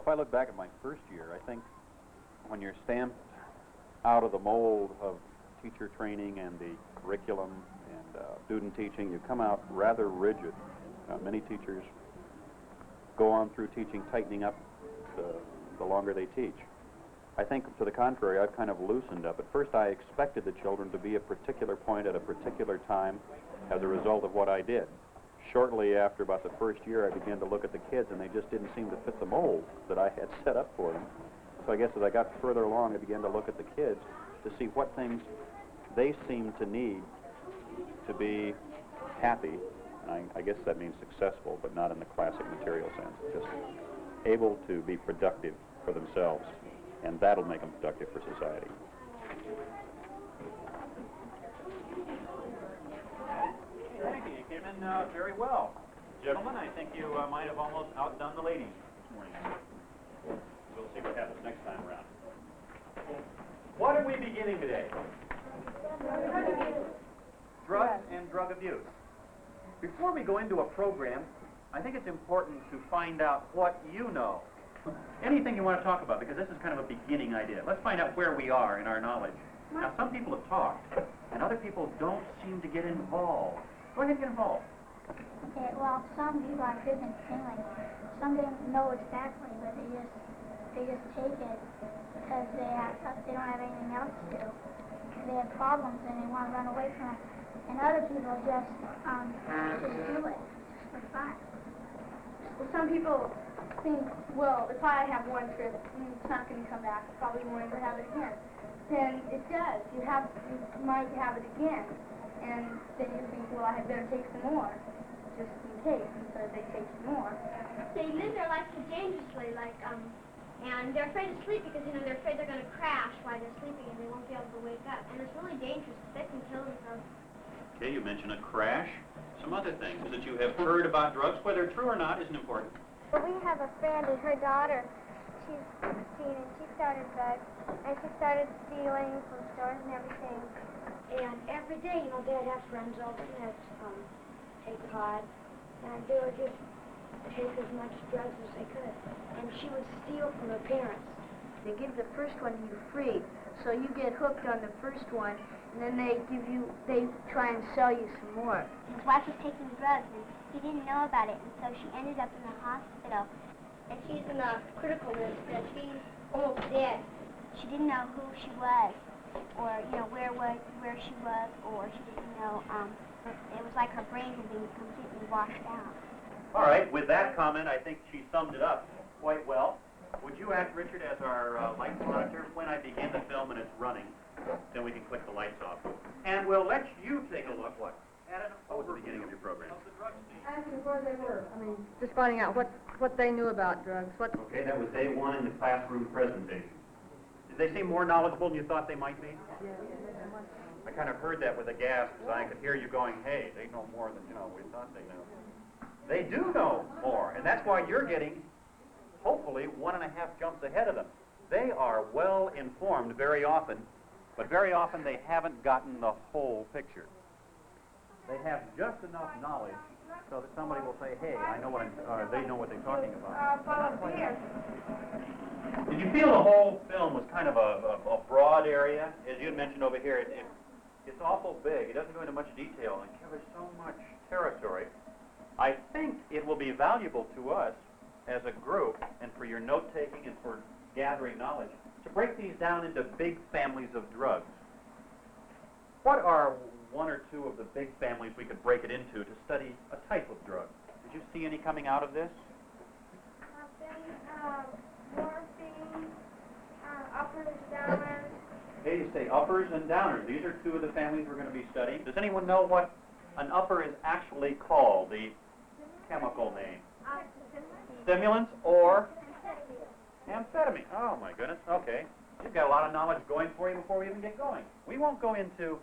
Well, if I look back at my first year, I think when you're stamped out of the mold of teacher training and the curriculum and student teaching, you come out rather rigid. Many teachers go on through teaching tightening up the longer they teach. I think, to the contrary, I've kind of loosened up. At first, I expected the children to be a particular point at a particular time as a result of what I did. Shortly after about the first year, I began to look at the kids, and they just didn't seem to fit the mold that I had set up for them. So I guess as I got further along, I began to look at the kids to see what things they seemed to need to be happy. I guess that means successful, but not in the classic material sense. Just able to be productive for themselves, and that'll make them productive for society. Thank you. You came in very well. Gentlemen, I think you might have almost outdone the ladies this morning. We'll see what happens next time around. What are we beginning today? Drugs and drug abuse. Before we go into a program, I think it's important to find out what you know. Anything you want to talk about, because this is kind of a beginning idea. Let's find out where we are in our knowledge. Now, some people have talked, and other people don't seem to get involved. Go ahead and get involved. Okay, well, some people are good and feeling. Some didn't know exactly, but they just take it because they don't have anything else to do. They have problems and they want to run away from it. And other people just do it just for fun. Well, some people think, well, if I have one trip, it's not going to come back. I probably won't ever have it again. Then it does. You might have it again. And then you think, well, I had better take some more, just in case. And so they take some more. They live their life so dangerously, and they're afraid to sleep because, they're afraid they're going to crash while they're sleeping and they won't be able to wake up. And it's really dangerous. They can kill themselves. Okay, you mentioned a crash. Some other things that you have heard about drugs, whether true or not, isn't important. Well, we have a friend and her daughter, she's 16 and she started drugs, and she started stealing from stores and everything. And every day, Dad has friends over and has take pot, and they would just take as much drugs as they could. And she would steal from her parents. They give the first one to you free, so you get hooked on the first one, and then they try and sell you some more. His wife was taking drugs, and he didn't know about it, and so she ended up in the hospital. And she's in a critical list that she's almost dead. She didn't know who she was, or where she was, or she didn't know. It was like her brain had been completely washed out. All right, with that comment, I think she summed it up quite well. Would you act, Richard, as our light monitor when I begin the film and it's running? Then we can click the lights off. And we'll let you take a look at it. What was the beginning of your program? Asking where they were. Just finding out what they knew about drugs. Okay, that was day one in the classroom presentation. Did they seem more knowledgeable than you thought they might be? Yeah. I kind of heard that with a gasp, because I could hear you going, hey, they know more than, we thought they knew. They do know more, and that's why you're getting, hopefully, 1.5 jumps ahead of them. They are well informed very often, but very often they haven't gotten the whole picture. They have just enough knowledge so that somebody will say, hey, I know what they know what they're talking about. Did you feel the whole film was kind of a broad area? As you had mentioned over here, it's awful big. It doesn't go into much detail and covers so much territory. I think it will be valuable to us as a group and for your note-taking and for gathering knowledge to break these down into big families of drugs. What are one or two of the big families we could break it into to study a type of drug? Did you see any coming out of this? Morphine, uppers, downers. Okay, you say uppers and downers. These are two of the families we're going to be studying. Does anyone know what an upper is actually called, the chemical name? Stimulants or amphetamine. Oh, my goodness. Okay. You've got a lot of knowledge going for you before we even get going. We won't go into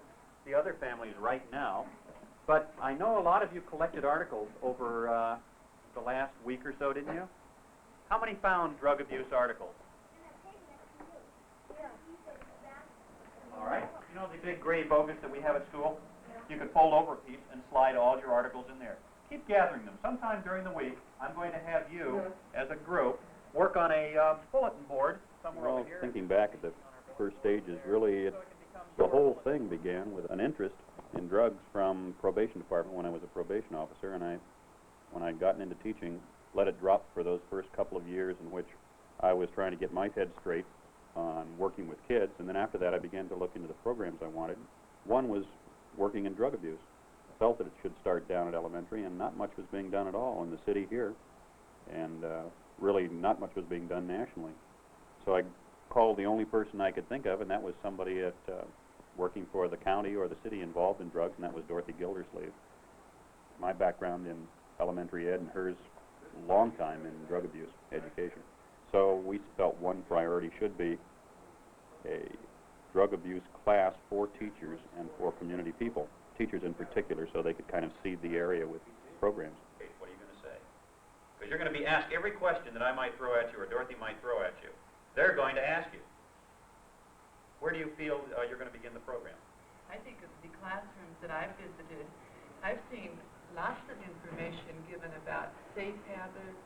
the other families right now, but I know a lot of you collected articles over the last week or so, didn't you? How many found drug abuse articles? All right. You know the big gray bogus that we have at school? You could fold over a piece and slide all your articles in there. Keep gathering them. Sometime during the week, I'm going to have you, as a group, work on a bulletin board somewhere Well, over here. thinking back at the first stages, really, the whole thing began with an interest in drugs from probation department when I was a probation officer, and when I'd gotten into teaching, let it drop for those first couple of years in which I was trying to get my head straight on working with kids, and then after that I began to look into the programs I wanted. One was working in drug abuse. I felt that it should start down at elementary, and not much was being done at all in the city here, and really not much was being done nationally. So I called the only person I could think of, and that was somebody at working for the county or the city involved in drugs, and that was Dorothy Gildersleeve. My background in elementary ed and hers, long time in drug abuse education. So we felt one priority should be a drug abuse class for teachers and for community people, teachers in particular, so they could kind of seed the area with programs. Okay, what are you going to say? Because you're going to be asked every question that I might throw at you or Dorothy might throw at you. They're going to ask you. Where do you feel you're going to begin the program? I think of the classrooms that I've visited. I've seen lots of information given about safe habits,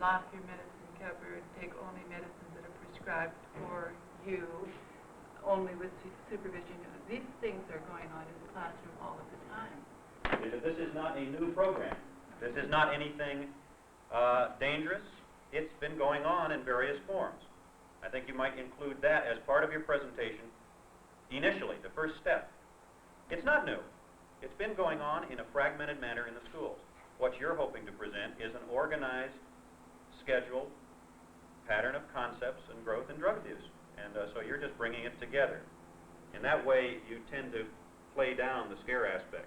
lock your medicine cupboard, take only medicines that are prescribed for you, only with supervision. These things are going on in the classroom all of the time. This is not a new program. This is not anything dangerous. It's been going on in various forms. I think you might include that as part of your presentation initially, the first step. It's not new. It's been going on in a fragmented manner in the schools. What you're hoping to present is an organized, scheduled pattern of concepts and growth in drug abuse. And so you're just bringing it together. In that way, you tend to play down the scare aspect.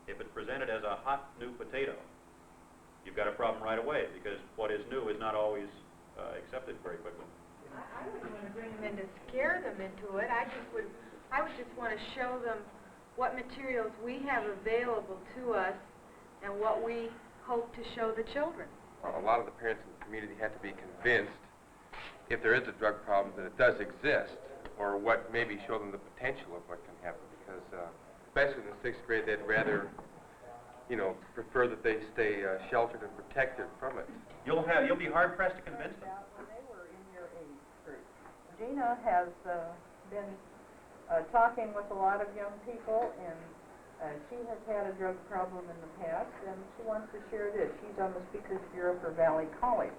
If it's presented as a hot new potato, you've got a problem right away, because what is new is not always accepted very quickly. I wouldn't want to bring them in to scare them into it. I would just want to show them what materials we have available to us and what we hope to show the children. Well, a lot of the parents in the community have to be convinced, if there is a drug problem, that it does exist, or what maybe show them the potential of what can happen, because especially in the 6th grade, they'd rather, prefer that they stay sheltered and protected from it. You'll be hard pressed to convince them. When they were in your age group, Gina has been talking with a lot of young people, and she has had a drug problem in the past, and she wants to share this. She's on the Speakers Bureau for Valley College.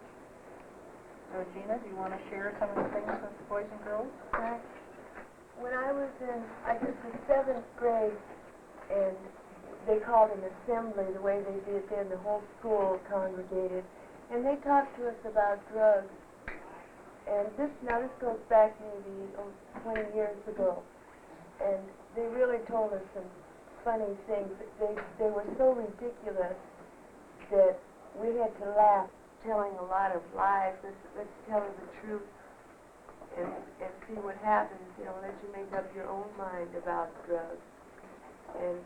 So, Gina, do you want to share some of the things with the boys and girls? Right. When I was in, I guess, the 7th grade, and they called an assembly the way they did then, the whole school congregated, and they talked to us about drugs. And this goes back maybe 20 years ago, and they really told us some funny things. They were so ridiculous that we had to laugh, telling a lot of lies. Let's tell her the truth and see what happens. Let you make up your own mind about drugs. And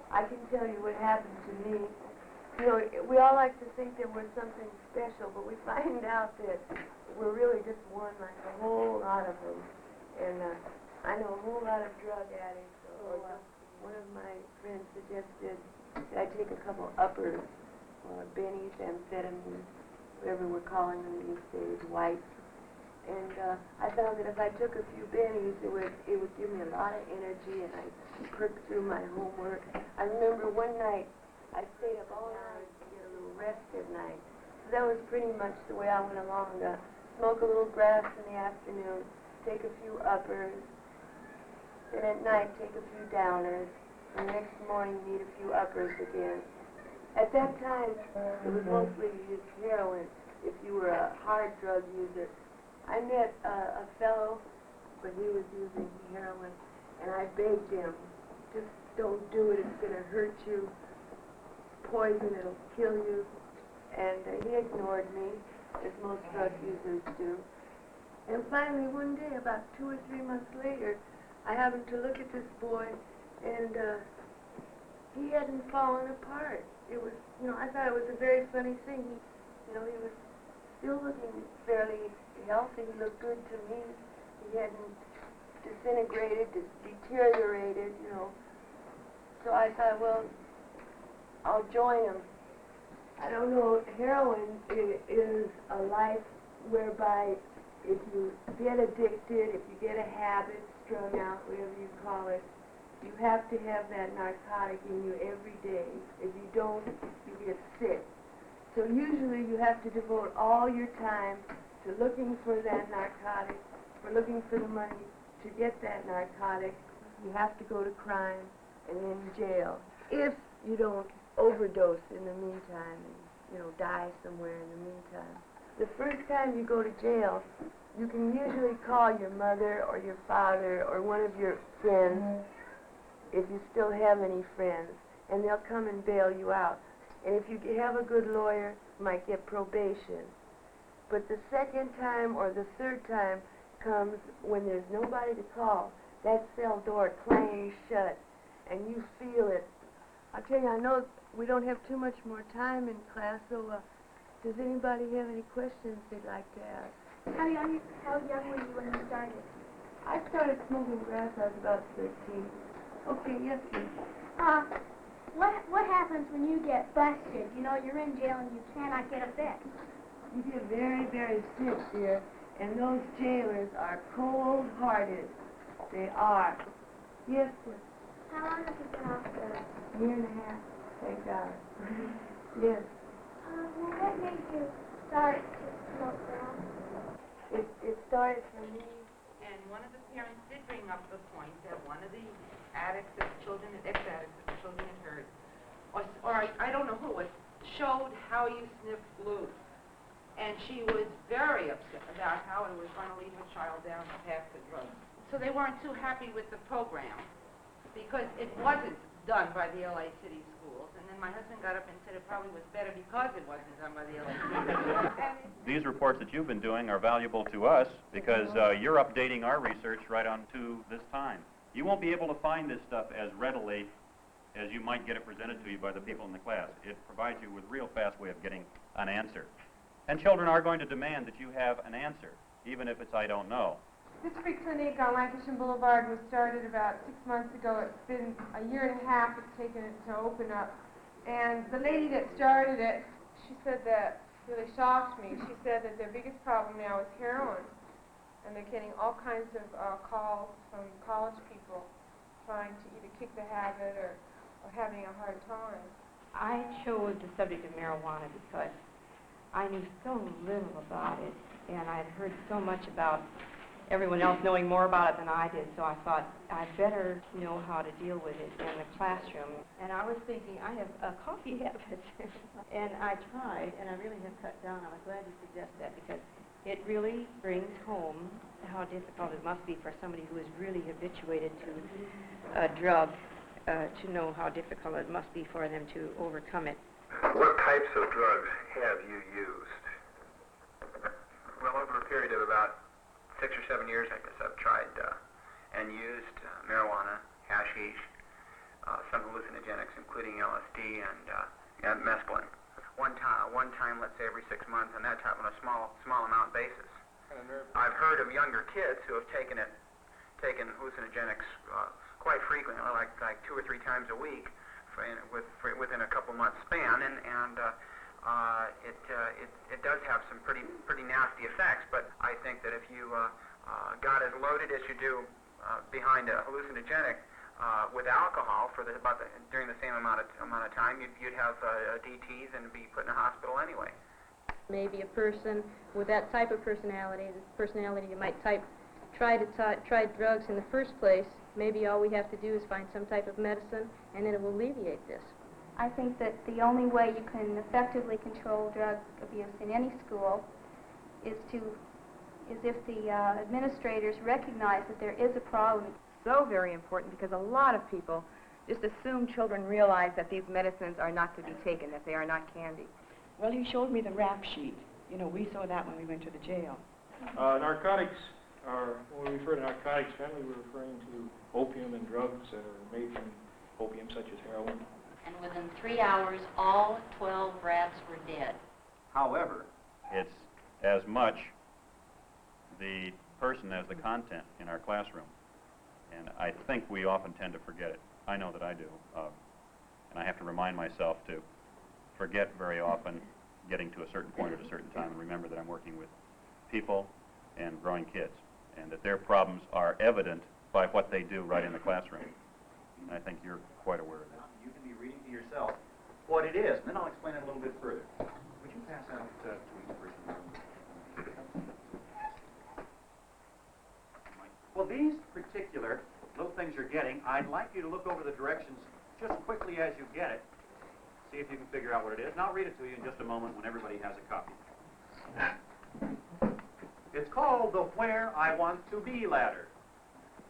I can tell you what happened to me. We all like to think that we're something special, but we find out that we're really just one like a whole lot of them. And I know a whole lot of drug addicts. One of my friends suggested that I take a couple uppers, or bennies, amphetamines, whatever we're calling them these days, wipes. And I found that if I took a few bennies, it would give me a lot of energy, and I'd perk through my homework. I remember one night I stayed up all night to get a little rest at night. So that was pretty much the way I went along. Smoke a little grass in the afternoon, take a few uppers, then at night take a few downers, and the next morning need a few uppers again. At that time, it was mostly used heroin if you were a hard drug user. I met a fellow, but he was using heroin, and I begged him, just don't do it, it's going to hurt you. Poison, it'll kill you. And he ignored me, as most drug users do. And finally, one day, about 2 or 3 months later, I happened to look at this boy, and he hadn't fallen apart. It was, I thought it was a very funny thing. He was still looking fairly healthy. He looked good to me. He hadn't disintegrated, deteriorated, So I thought, well, I'll join him. I don't know, heroin is a life whereby if you get addicted, if you get a habit, strung out, whatever you call it, you have to have that narcotic in you every day. If you don't, you get sick. So usually you have to devote all your time to looking for that narcotic, or looking for the money to get that narcotic. You have to go to crime and then jail. If you don't overdose in the meantime and, die somewhere in the meantime. The first time you go to jail, you can usually call your mother or your father or one of your friends, if you still have any friends, and they'll come and bail you out. And if you have a good lawyer, you might get probation. But the second time or the third time comes when there's nobody to call. That cell door clangs shut, and you feel it. I'll tell you, I know we don't have too much more time in class, so does anybody have any questions they'd like to ask? How young were you when you started? I started smoking grass, I was about 13. Okay, yes, please. What happens when you get busted? You're in jail and you cannot get a fix. You get very, very sick, dear, and those jailers are cold-hearted. They are. Yes, sir. How long have you been off the... Year and a half, thank God. Yes. Well, what made you start to smoke grass? It started for me. And one of the parents did bring up the point that one of the addicts that children, ex-addicts that the children had heard, or I don't know who it was, showed how you sniff glue. And she was very upset about how it was going to lead her child down the path to drugs. So they weren't too happy with the program because it wasn't done by the LA City schools. And then my husband got up and said it probably was better because it wasn't done by the LA City schools. These reports that you've been doing are valuable to us because you're updating our research right on to this time. You won't be able to find this stuff as readily as you might get it presented to you by the people in the class. It provides you with a real fast way of getting an answer. And children are going to demand that you have an answer, even if it's I don't know. This free clinic on Lankershim Boulevard was started about 6 months ago. It's been a year and a half it's taken it to open up. And the lady that started it, she said that really shocked me. She said that their biggest problem now is heroin. And they're getting all kinds of calls from college people trying to either kick the habit or having a hard time. I chose the subject of marijuana because I knew so little about it, and I'd heard so much about everyone else knowing more about it than I did, so I thought I'd better know how to deal with it in the classroom. And I was thinking, I have a coffee habit, and I tried, and I really have cut down. I was glad you suggested that because it really brings home how difficult it must be for somebody who is really habituated to a drug to know how difficult it must be for them to overcome it. What types of drugs have you used? Well, over a period of about 6 or 7 years, I guess I've tried and used marijuana, hashish, some hallucinogenics, including LSD and mescaline. One time, let's say every 6 months, and that time on a small amount basis. I've heard of younger kids who have taken hallucinogenics quite frequently, like 2 or 3 times a week, within a couple months span, and it does have some pretty nasty effects. But I think that if you got as loaded as you do behind a hallucinogenic with alcohol during the same amount of time, you'd have DTs and be put in a hospital anyway. Maybe a person with that type of personality, the personality you might try drugs in the first place, maybe all we have to do is find some type of medicine and then it will alleviate this. I think that the only way you can effectively control drug abuse in any school is if the administrators recognize that there is a problem. So very important because a lot of people just assume children realize that these medicines are not to be taken, that they are not candy. Well, he showed me the rap sheet. We saw that when we went to the jail. Narcotics when we refer to narcotics, generally we're referring to opium and drugs that are made from opium, such as heroin. And within 3 hours, all 12 rats were dead. However, it's as much the person as the content in our classroom. And I think we often tend to forget it. I know that I do. And I have to remind myself to forget very often getting to a certain point at a certain time and remember that I'm working with people and growing kids, and that their problems are evident by what they do right in the classroom. And I think you're quite aware of that. You can be reading to yourself what it is, and then I'll explain it a little bit further. Would you pass out to each person? Well, these particular little things you're getting, I'd like you to look over the directions just quickly as you get it. See if you can figure out what it is, and I'll read it to you in just a moment when everybody has a copy. It's called the Where I Want to Be ladder.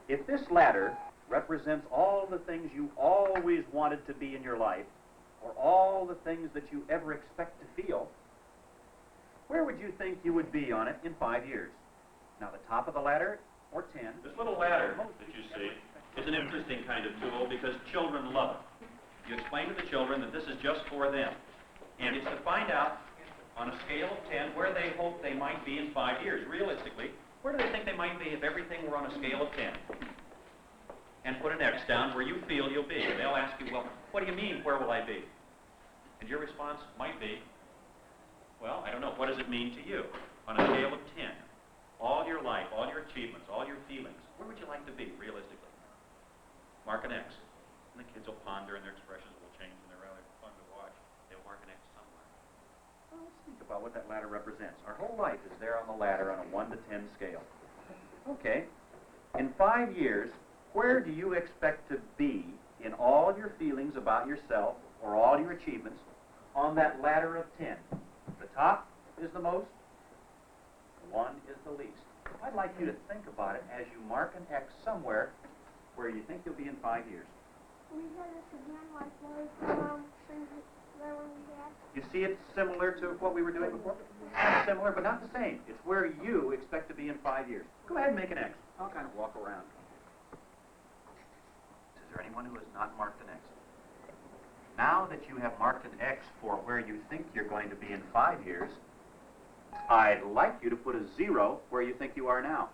If this ladder represents all the things you always wanted to be in your life, or all the things that you ever expect to feel, where would you think you would be on it in 5 years? Now, the top of the ladder, or 10. This little ladder that you see is an interesting kind of tool because children love it. You explain to the children that this is just for them. And it's to find out, on a scale of 10, where they hope they might be in 5 years. Realistically, where do they think they might be if everything were on a scale of 10? And put an X down where you feel you'll be. And they'll ask you, well, what do you mean, where will I be? And your response might be, well, I don't know, what does it mean to you? On a scale of 10, all your life, all your achievements, all your feelings, where would you like to be, realistically? Mark an X. And the kids will ponder and their expressions will change and they're rather fun to watch. They'll mark an X somewhere. Well, let's think about what that ladder represents. Our whole life is there on the ladder on a 1 to 10 scale. Okay, in 5 years, where do you expect to be in all your feelings about yourself or all your achievements on that ladder of 10? The top is the most, 1 is the least. I'd like you to think about it as you mark an X somewhere where you think you'll be in 5 years. We had this again, like those things that we had. You see it's similar to what we were doing before? Similar, but not the same. It's where you expect to be in 5 years. Go ahead and make an X. I'll kind of walk around. Is there anyone who has not marked an X? Now that you have marked an X for where you think you're going to be in 5 years, I'd like you to put a 0 where you think you are now.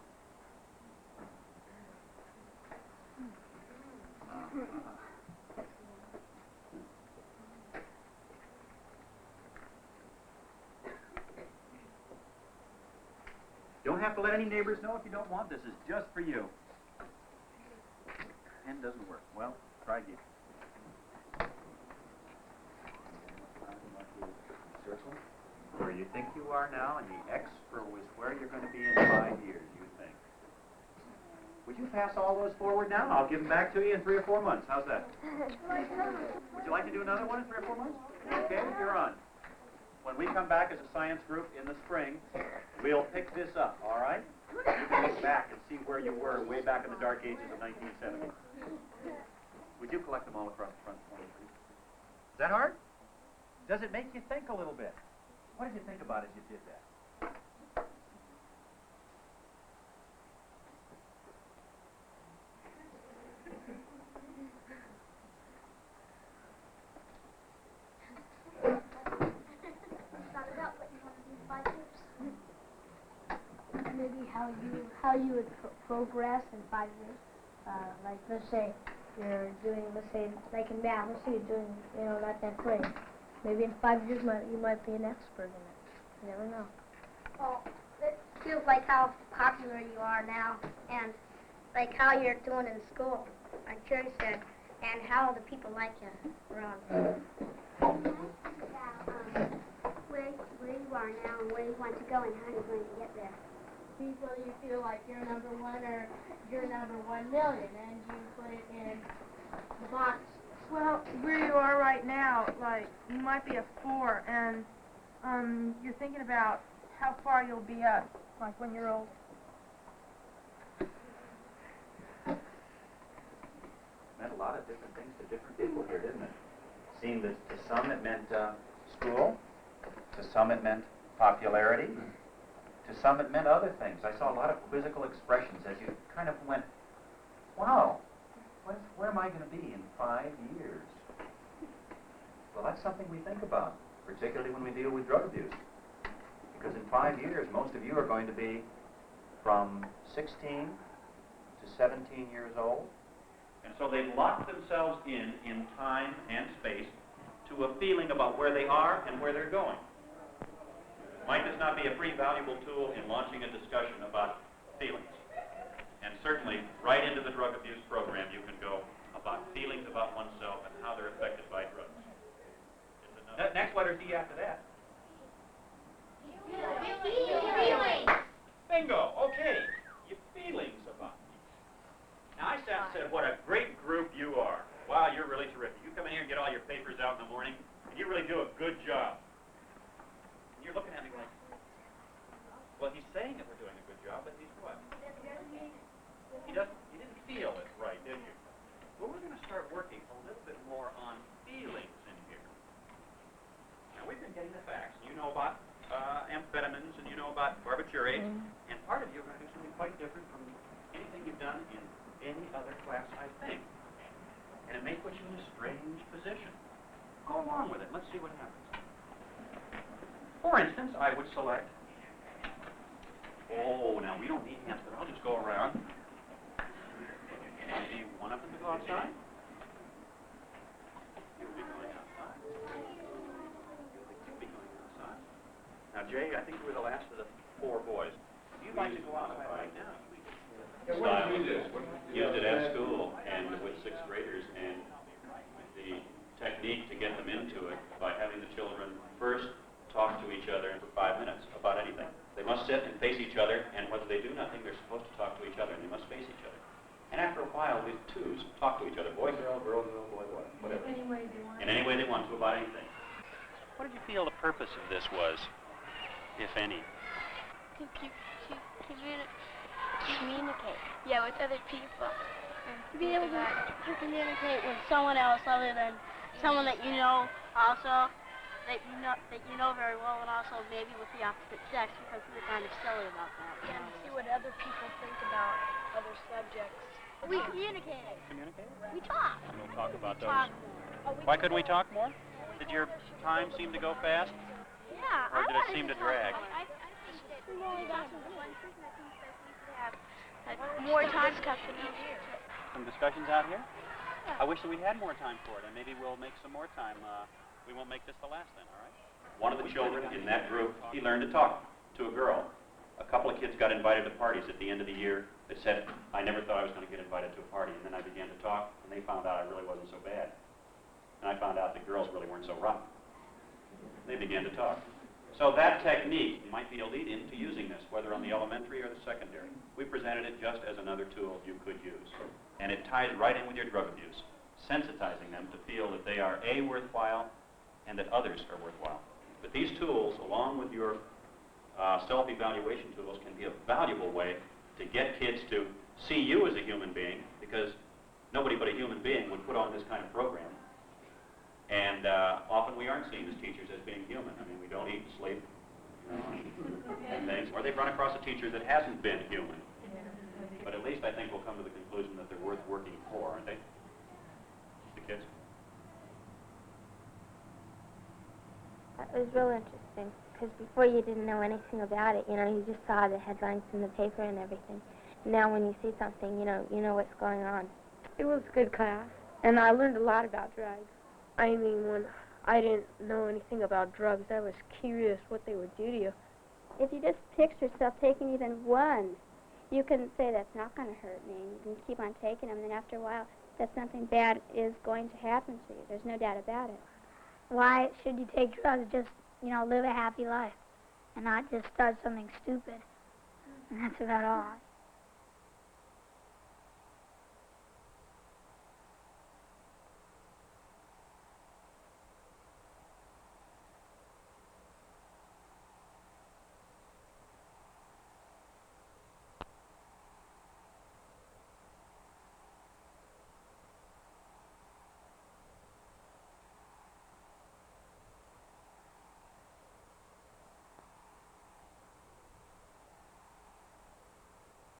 You don't have to let any neighbors know if you don't want. This is just for you. Pen doesn't work. Well, try again. Circle where you think you are now, and the X for was where you're going to be in 5 years, you think. Would you pass all those forward now? I'll give them back to you in 3 or 4 months. How's that? Would you like to do another one in 3 or 4 months? Okay, you're on. When we come back as a science group in the spring, we'll pick this up, all right? You can look back and see where you were way back in the dark ages of 1970. Would you collect them all across the front for me, please? Is that hard? Does it make you think a little bit? What did you think about as you did that? Maybe how you would progress in 5 years. Like let's say you're doing, let's say like in math, let's say you're doing, not that great. Maybe in 5 years you might be an expert in it. You never know. Well, it feels like how popular you are now, and like how you're doing in school, like Jerry said, and how the people like you around. Where you are now and where you want to go and how you're going to get there. People, you feel like you're number 1 or you're number 1 million, and you put it in the box. Well, where you are right now, like, you might be a 4, and you're thinking about how far you'll be up, like when you're old. Meant a lot of different things to different people here, didn't it? Seemed that to some it meant school, to some it meant popularity, to some it meant other things. I saw a lot of quizzical expressions as you kind of went, wow, where am I going to be in 5 years? Well, that's something we think about, particularly when we deal with drug abuse. Because in 5 years, most of you are going to be from 16 to 17 years old. And so they've locked themselves in time and space to a feeling about where they are and where they're going. Might this not be a pretty valuable tool in launching a discussion about feelings? And certainly, right into the drug abuse program, you can go about feelings about oneself and how they're affected by drugs. Next letter's E after that. Feelings. Bingo. Okay. Your feelings about me. Now, I sat and said, what a great group you are. Wow, you're really terrific. You come in here and get all your papers out in the morning, and you really do a good job. And you're looking at me like, well, he's saying that we're doing a good job, but he's what? You didn't feel it right, did you? Well, we're going to start working a little bit more on feelings in here. Now, we've been getting the facts. You know about amphetamines, and you know about barbiturates, and part of you are going to do something quite different from anything you've done in any other class, I think. And it may put you in a strange position. Go along with it. Let's see what happens. For instance, I would select, now we don't need hands, but I'll just go around. Maybe one of them to go outside. You'll be going outside. You'll be going outside. Now, Jay, I think you were the last of the 4 boys. You'd like to go outside right now. Style. Used it at school and with 6th graders, and the technique to get them into it by having the children first talk to each other for 5 minutes about anything. They must sit and face each other, and whether they do nothing, they're supposed to talk to each other, and they must face each other. And after a while, these 2s talk to each other, boy, girl, girl, girl, boy, boy, whatever. In any way they want to about anything. What did you feel the purpose of this was, if any? Communicate. Yeah, with other people. To be able to communicate with someone else other than someone that you know, also that you know very well, and also maybe with the opposite sex, because we're kind of silly about that. And see what other people think about other subjects. We communicate. Communicate? We talk. We'll talk about those. Why couldn't we talk more? Did your time seem to go fast? Yeah. Or did it seem to drag? I think that we've only got one person that thinks that we should have more time discussions. Some discussions out here? Yeah. I wish that we had more time for it, and maybe we'll make some more time. We won't make this the last then, all right? One of the children in that group, he learned to talk to a girl. A couple of kids got invited to parties at the end of the year that said, I never thought I was going to get invited to a party. And then I began to talk, and they found out I really wasn't so bad. And I found out that girls really weren't so rotten. They began to talk. So that technique might be a lead-in to using this, whether on the elementary or the secondary. We presented it just as another tool you could use. And it ties right in with your drug abuse, sensitizing them to feel that they are A, worthwhile, and that others are worthwhile. But these tools, along with your self-evaluation tools, can be a valuable way to get kids to see you as a human being, because nobody but a human being would put on this kind of program. And often we aren't seen as teachers as being human. I mean, we don't eat and sleep, and things. Or they've run across a teacher that hasn't been human. But at least I think we'll come to the conclusion that they're worth working for, aren't they? The kids? It was real interesting, because before you didn't know anything about it, you just saw the headlines in the paper and everything. Now when you see something, you know what's going on. It was a good class, and I learned a lot about drugs. I mean, when I didn't know anything about drugs, I was curious what they would do to you. If you just picture yourself taking even one, you can say that's not going to hurt me. You can keep on taking them, and then after a while, that something bad is going to happen to you. There's no doubt about it. Why should you take drugs? Just, live a happy life and not just start something stupid. And that's about all.